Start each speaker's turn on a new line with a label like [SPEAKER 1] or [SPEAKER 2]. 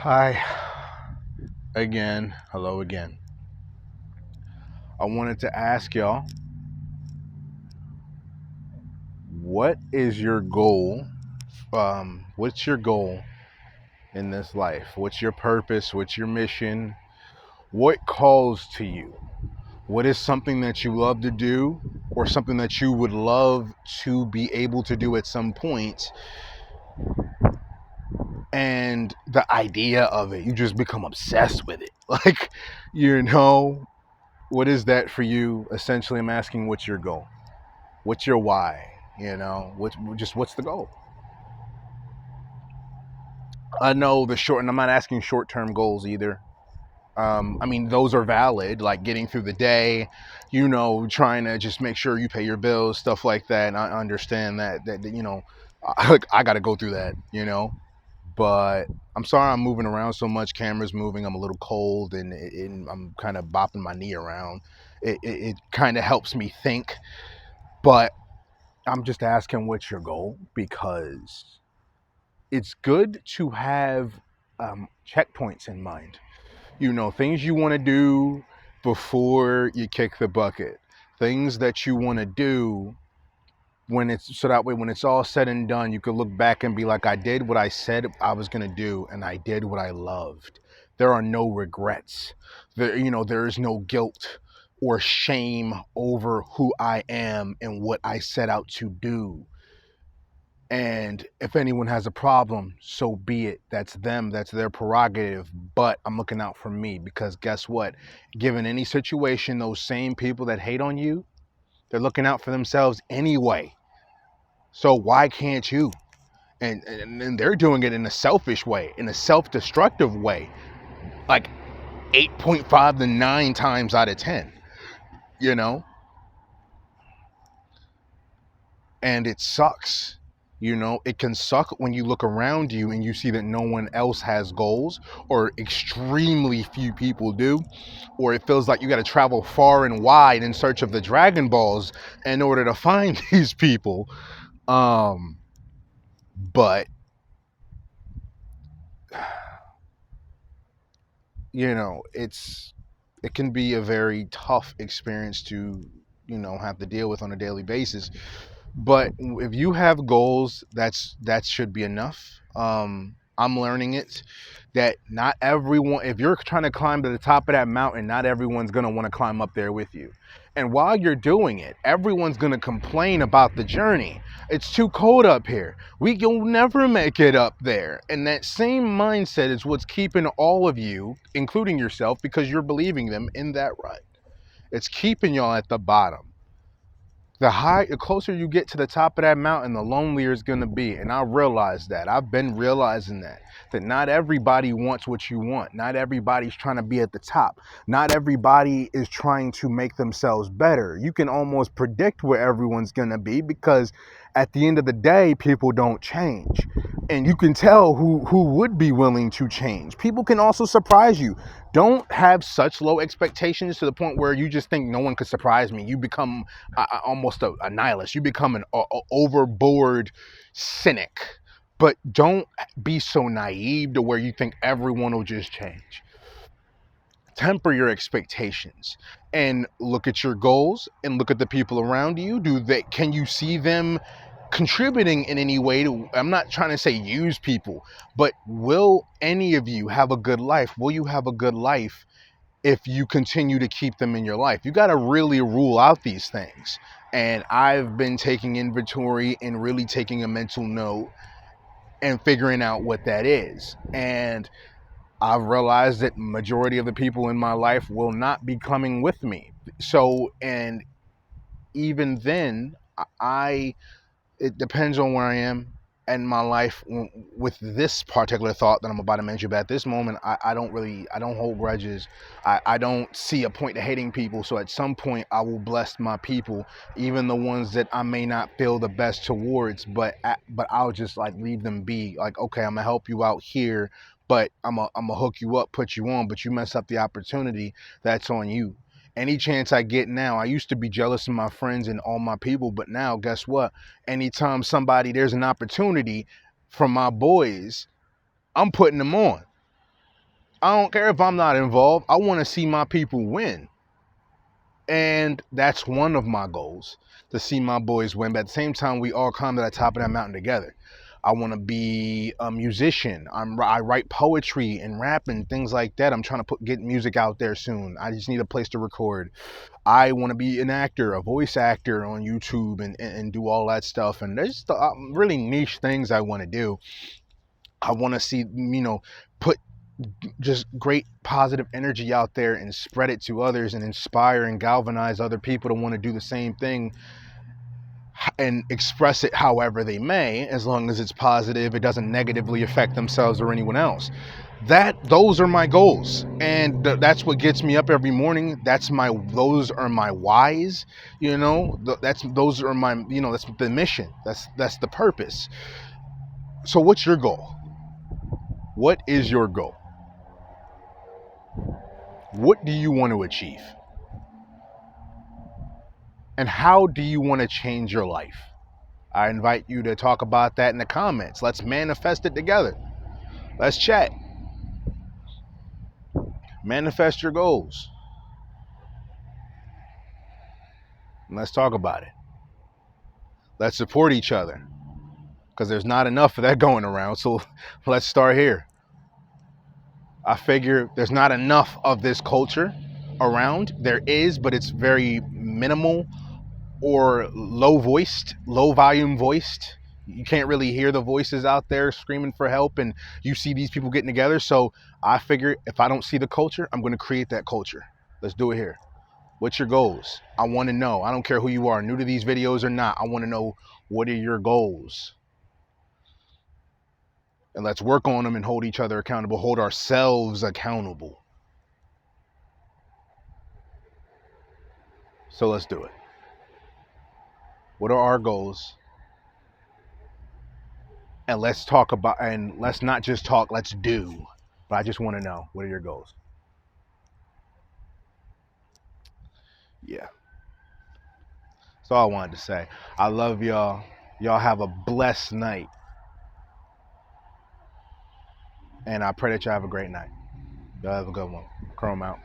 [SPEAKER 1] Hi again. Hello again. I wanted to ask y'all, what is your goal? What's your goal in this life? What's your purpose? What's your mission? What calls to you? What is something that you love to do or something that you would love to be able to do at some point? And the idea of it, you just become obsessed with it. Like, you know, what is that for you? Essentially, I'm asking, what's your goal? What's your why? What's the goal? I know the short, and I'm not asking short-term goals either. I mean, those are valid, like getting through the day, trying to just make sure you pay your bills, stuff like that. And I understand that I got to go through that. But I'm sorry I'm moving around so much. Camera's moving. I'm a little cold, and I'm kind of bopping my knee around. It kind of helps me think, but I'm just asking what's your goal because it's good to have checkpoints in mind. Things you want to do before you kick the bucket. Things that you want to do so that way when it's all said and done, you could look back and be like, I did what I said I was going to do, and I did what I loved. There are no regrets. There is no guilt or shame over who I am and what I set out to do. And if anyone has a problem, so be it. That's them. That's their prerogative. But I'm looking out for me because guess what? Given any situation, those same people that hate on you, they're looking out for themselves anyway. So why can't you? And they're doing it in a selfish way, in a self-destructive way, like 8.5 to 9 times out of 10, you know? And it sucks. It can suck when you look around you and you see that no one else has goals, or extremely few people do, or it feels like you got to travel far and wide in search of the Dragon Balls in order to find these people. But it can be a very tough experience to have to deal with on a daily basis. But if you have goals, that should be enough. I'm learning it that not everyone, if you're trying to climb to the top of that mountain, not everyone's going to want to climb up there with you. And while you're doing it, everyone's going to complain about the journey. It's too cold up here. You'll never make it up there. And that same mindset is what's keeping all of you, including yourself, because you're believing them in that rut. It's keeping y'all at the bottom. The closer you get to the top of that mountain, the lonelier it's going to be. And I realize that. I've been realizing that not everybody wants what you want. Not everybody's trying to be at the top. Not everybody is trying to make themselves better. You can almost predict where everyone's going to be because at the end of the day, people don't change. And you can tell who would be willing to change. People can also surprise you. Don't have such low expectations to the point where you just think no one could surprise me. You become almost a nihilist. You become an overboard cynic. But don't be so naive to where you think everyone will just change. Temper your expectations and look at your goals and look at the people around you. Can you see them contributing in any way I'm not trying to say use people, but will any of you have a good life? Will you have a good life if you continue to keep them in your life? You got to really rule out these things. And I've been taking inventory and really taking a mental note and figuring out what that is. And I've realized that majority of the people in my life will not be coming with me. So, and even then, I it depends on where I am in my life with this particular thought that I'm about to mention. But at this moment, I don't hold grudges. I don't see a point to hating people. So at some point, I will bless my people, even the ones that I may not feel the best towards. But I'll just like leave them be. Like, okay, I'm gonna help you out here, but I'm gonna hook you up, put you on. But you mess up the opportunity, that's on you. Any chance I get now, I used to be jealous of my friends and all my people, but now guess what? Anytime there's an opportunity from my boys, I'm putting them on. I don't care if I'm not involved. I want to see my people win. And that's one of my goals, to see my boys win. But at the same time, we all climb to the top of that mountain together. I want to be a musician. I write poetry and rap and things like that. I'm trying to get music out there soon. I just need a place to record. I want to be an actor, a voice actor on YouTube, and do all that stuff. And there's really niche things I want to do. I want to see, put just great positive energy out there and spread it to others and inspire and galvanize other people to want to do the same thing and express it however they may, as long as it's positive, it doesn't negatively affect themselves or anyone else. Those are my goals, and that's what gets me up every morning. Those are my whys. Those are my, that's the mission. That's the purpose. So what's your goal? What is your goal? What do you want to achieve? And how do you want to change your life? I invite you to talk about that in the comments. Let's manifest it together. Let's chat. Manifest your goals. And let's talk about it. Let's support each other, because there's not enough of that going around. So let's start here. I figure there's not enough of this culture around. There is, but it's very minimal or low volume voiced. You can't really hear the voices out there screaming for help, and you see these people getting together. So I figure if I don't see the culture, I'm going to create that culture. Let's do it here. What's your goals? I want to know. I don't care who you are, new to these videos or not. I want to know, what are your goals? And let's work on them and hold each other accountable, hold ourselves accountable. So let's do it. What are our goals? And let's talk about, and let's not just talk, let's do. But I just want to know, what are your goals? Yeah. That's all I wanted to say. I love y'all. Y'all have a blessed night. And I pray that y'all have a great night. Y'all have a good one. Chrome out.